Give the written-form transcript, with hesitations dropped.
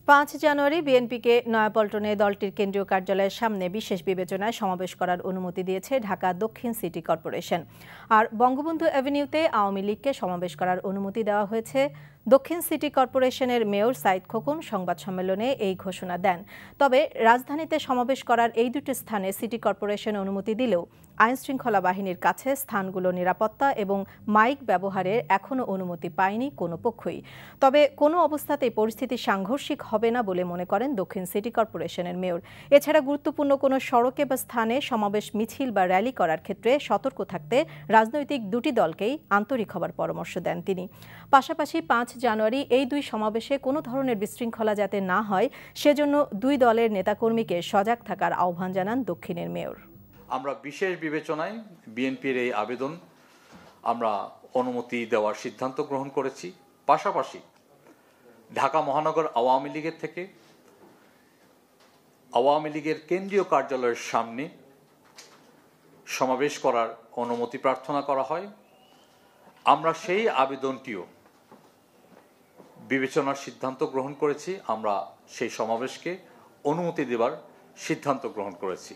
5 জানুয়ারি বিএনপিকে নয়াপল্টনে দলটির কেন্দ্রীয় কার্যালয়ের সামনে বিশেষ বিবেচনায় সমাবেশ করার অনুমতি দিয়েছে ঢাকা দক্ষিণ সিটি কর্পোরেশন। আর বঙ্গবন্ধু অ্যাভিনিউতে আওয়ামী লীগকে সমাবেশ করার অনুমতি দেওয়া হয়েছে। দক্ষিণ সিটি কর্পোরেশনের মেয়র সাইদ খোকন সংবাদ সম্মেলনে এই ঘোষণা দেন। তবে রাজধানীতে সমাবেশ করার এই দুটি স্থানে সিটি কর্পোরেশন অনুমতি দিলেও আইনশৃঙ্খলা বাহিনীর কাছে স্থানগুলো নিরাপত্তা এবং মাইক ব্যবহারের এখনও অনুমতি পায়নি কোনো পক্ষই। তবে কোনো অবস্থাতেই পরিস্থিতি সাংঘর্ষিক হবে না বলে মনে করেন দক্ষিণ সিটি কর্পোরেশনের মেয়র। এছাড়া গুরুত্বপূর্ণ কোনো সড়কে বা স্থানে সমাবেশ, মিছিল বা র্যালি করার ক্ষেত্রে সতর্ক থাকতে রাজনৈতিক দুটি দলকেই আন্তরিক হবার পরামর্শ দেন তিনি। পাশাপাশি 5 জানুয়ারি এই দুই সমাবেশে কোনো ধরনের বিশৃঙ্খলা যাতে না হয় সেজন্য দুই দলের নেতাকর্মীকে সজাগ থাকার আহ্বান জানান দক্ষিণের মেয়র। আমরা বিশেষ বিবেচনায় বিএনপির এই আবেদন আমরা অনুমতি দেওয়ার সিদ্ধান্ত গ্রহণ করেছি। পাশাপাশি ঢাকা মহানগর আওয়ামী লীগের থেকে আওয়ামী লীগের কেন্দ্রীয় কার্যালয়ের সামনে সমাবেশ করার অনুমতি প্রার্থনা করা হয়। আমরা সেই আবেদনটিও বিবেচনার সিদ্ধান্ত গ্রহণ করেছি। আমরা সেই সমাবেশকে অনুমতি দেওয়ার সিদ্ধান্ত গ্রহণ করেছি।